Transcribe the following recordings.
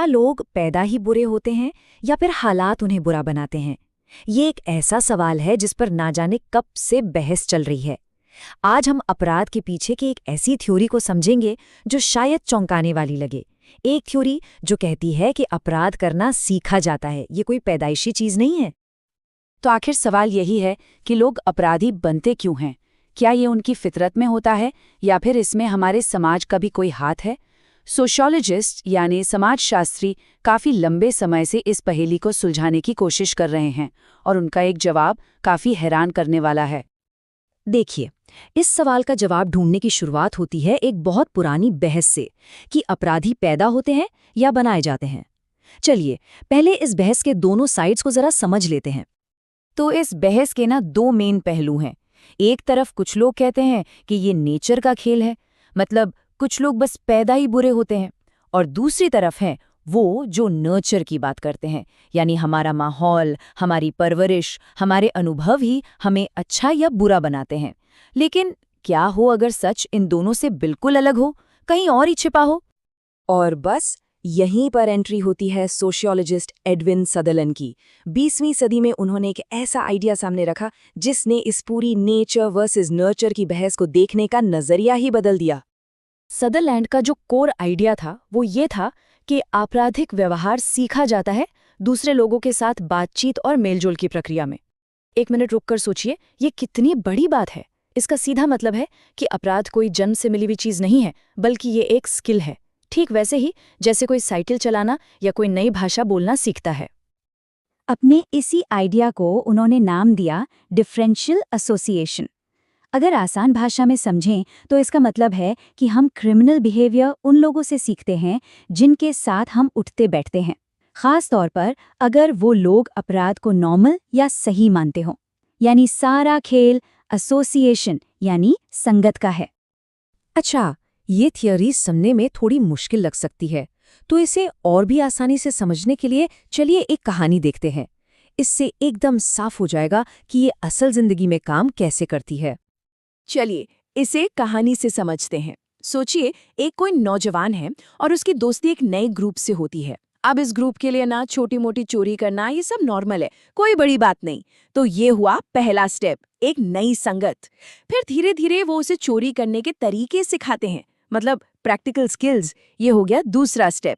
क्या लोग पैदा ही बुरे होते हैं या फिर हालात उन्हें बुरा बनाते हैं? ये एक ऐसा सवाल है जिस पर ना जाने कब से बहस चल रही है। आज हम अपराध के पीछे की एक ऐसी थ्योरी को समझेंगे जो शायद चौंकाने वाली लगे। एक थ्योरी जो कहती है कि अपराध करना सीखा जाता है, ये कोई पैदाइशी चीज नहीं है। तो आखिर सवाल यही है कि लोग अपराधी बनते क्यों हैं? क्या ये उनकी फितरत में होता है या फिर इसमें हमारे समाज का भी कोई हाथ है? सोशियोलॉजिस्ट यानी समाजशास्त्री काफ़ी लंबे समय से इस पहेली को सुलझाने की कोशिश कर रहे हैं और उनका एक जवाब काफ़ी हैरान करने वाला है। देखिए, इस सवाल का जवाब ढूंढने की शुरुआत होती है एक बहुत पुरानी बहस से कि अपराधी पैदा होते हैं या बनाए जाते हैं। चलिए, पहले इस बहस के दोनों साइड्स को जरा समझ लेते हैं। तो इस बहस के दो मेन पहलू हैं। एक तरफ कुछ लोग कहते हैं कि ये नेचर का खेल है, मतलब कुछ लोग बस पैदा ही बुरे होते हैं, और दूसरी तरफ हैं वो जो नर्चर की बात करते हैं, यानी हमारा माहौल, हमारी परवरिश, हमारे अनुभव ही हमें अच्छा या बुरा बनाते हैं। लेकिन क्या हो अगर सच इन दोनों से बिल्कुल अलग हो, कहीं और ही छिपा हो? और बस यहीं पर एंट्री होती है सोशियोलॉजिस्ट एडविन सदरलैंड की। 20वीं सदी में उन्होंने एक ऐसा आइडिया सामने रखा जिसने इस पूरी नेचर वर्सेस नर्चर की बहस को देखने का नजरिया ही बदल दिया। सदरलैंड का जो कोर आइडिया था वो ये था कि आपराधिक व्यवहार सीखा जाता है दूसरे लोगों के साथ बातचीत और मेलजोल की प्रक्रिया में। एक मिनट रुककर सोचिए, ये कितनी बड़ी बात है। इसका सीधा मतलब है कि अपराध कोई जन्म से मिली हुई चीज नहीं है, बल्कि ये एक स्किल है, ठीक वैसे ही जैसे कोई साइकिल चलाना या कोई नई भाषा बोलना सीखता है। अपने इसी आइडिया को उन्होंने नाम दिया डिफरेंशियल एसोसिएशन। अगर आसान भाषा में समझें तो इसका मतलब है कि हम क्रिमिनल बिहेवियर उन लोगों से सीखते हैं जिनके साथ हम उठते बैठते हैं, खास तौर पर अगर वो लोग अपराध को नॉर्मल या सही मानते हों। यानी सारा खेल एसोसिएशन यानी संगत का है। अच्छा, ये थियोरी सुनने में थोड़ी मुश्किल लग सकती है, तो इसे और भी आसानी से समझने के लिए चलिए एक कहानी देखते हैं। इससे एकदम साफ हो जाएगा कि ये असल जिंदगी में काम कैसे करती है। चलिए इसे कहानी से समझते हैं। सोचिए, एक कोई नौजवान है और उसकी दोस्ती एक नए ग्रुप से होती है। अब इस ग्रुप के लिए छोटी मोटी चोरी करना ये सब नॉर्मल है, कोई बड़ी बात नहीं। तो ये हुआ पहला स्टेप, एक नई संगत। फिर धीरे धीरे वो उसे चोरी करने के तरीके सिखाते हैं, मतलब प्रैक्टिकल स्किल्स। ये हो गया दूसरा स्टेप।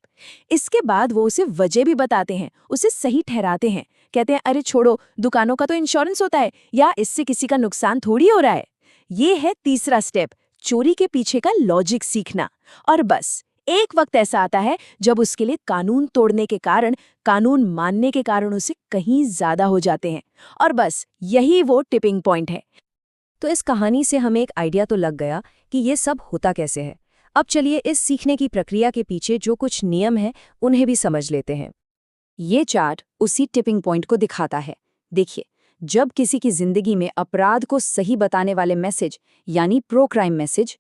इसके बाद वो उसे वजह भी बताते हैं, उसे सही ठहराते हैं, कहते हैं अरे छोड़ो, दुकानों का तो इंश्योरेंस होता है, या इससे किसी का नुकसान थोड़ी हो रहा है। ये है तीसरा स्टेप, चोरी के पीछे का लॉजिक सीखना। और बस एक वक्त ऐसा आता है जब उसके लिए कानून तोड़ने के कारण, कानून मानने के कारण उसे कहीं ज्यादा हो जाते हैं। और बस यही वो टिपिंग पॉइंट है। तो इस कहानी से हमें एक आइडिया तो लग गया कि ये सब होता कैसे है। अब चलिए इस सीखने की प्रक्रिया के पीछे जो कुछ नियम हैं उन्हें भी समझ लेते हैं। ये चार्ट उसी टिपिंग पॉइंट को दिखाता है। देखिए, जब किसी की जिंदगी में अपराध को सही बताने वाले मैसेज यानी प्रो क्राइम मैसेज,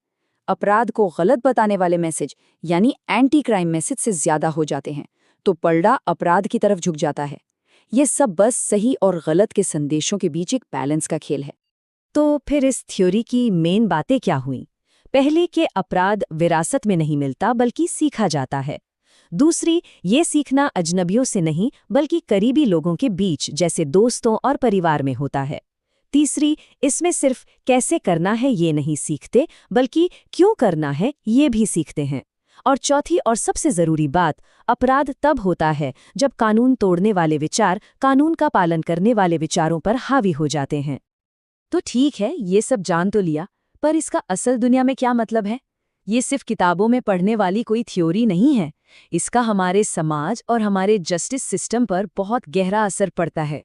अपराध को गलत बताने वाले मैसेज यानी एंटी क्राइम मैसेज से ज्यादा हो जाते हैं, तो पलड़ा अपराध की तरफ झुक जाता है। ये सब बस सही और गलत के संदेशों के बीच एक बैलेंस का खेल है। तो फिर इस थ्योरी की मेन बातें क्या हुई? पहले कि अपराध विरासत में नहीं मिलता बल्कि सीखा जाता है। दूसरी, ये सीखना अजनबियों से नहीं बल्कि करीबी लोगों के बीच जैसे दोस्तों और परिवार में होता है। तीसरी, इसमें सिर्फ कैसे करना है ये नहीं सीखते बल्कि क्यों करना है ये भी सीखते हैं। और चौथी और सबसे जरूरी बात, अपराध तब होता है जब कानून तोड़ने वाले विचार कानून का पालन करने वाले विचारों पर हावी हो जाते हैं। तो ठीक है, ये सब जान तो लिया, पर इसका असल दुनिया में क्या मतलब है? ये सिर्फ किताबों में पढ़ने वाली कोई थ्योरी नहीं है। इसका हमारे समाज और हमारे जस्टिस सिस्टम पर बहुत गहरा असर पड़ता है।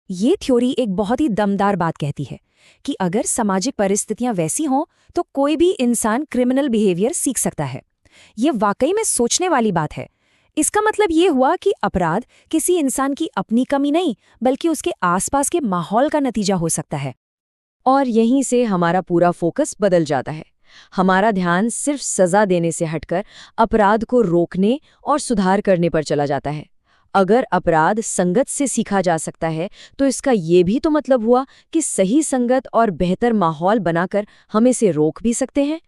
ये थ्योरी एक बहुत ही दमदार बात कहती है कि अगर सामाजिक परिस्थितियां वैसी हों तो कोई भी इंसान क्रिमिनल बिहेवियर सीख सकता है। ये वाकई में सोचने वाली बात है। इसका मतलब ये हुआ कि अपराध किसी इंसान की अपनी कमी नहीं बल्कि उसके आसपास के माहौल का नतीजा हो सकता है। और यहीं से हमारा पूरा फोकस बदल जाता है। हमारा ध्यान सिर्फ सजा देने से हटकर अपराध को रोकने और सुधार करने पर चला जाता है। अगर अपराध संगत से सीखा जा सकता है तो इसका ये भी तो मतलब हुआ कि सही संगत और बेहतर माहौल बनाकर हम इसे रोक भी सकते हैं।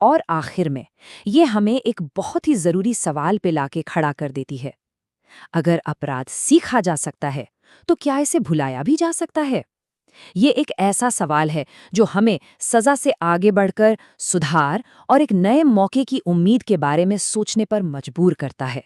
और आखिर में ये हमें एक बहुत ही ज़रूरी सवाल पे लाके खड़ा कर देती है। अगर अपराध सीखा जा सकता है, तो क्या इसे भुलाया भी जा सकता है? ये एक ऐसा सवाल है जो हमें सज़ा से आगे बढ़कर सुधार और एक नए मौके की उम्मीद के बारे में सोचने पर मजबूर करता है।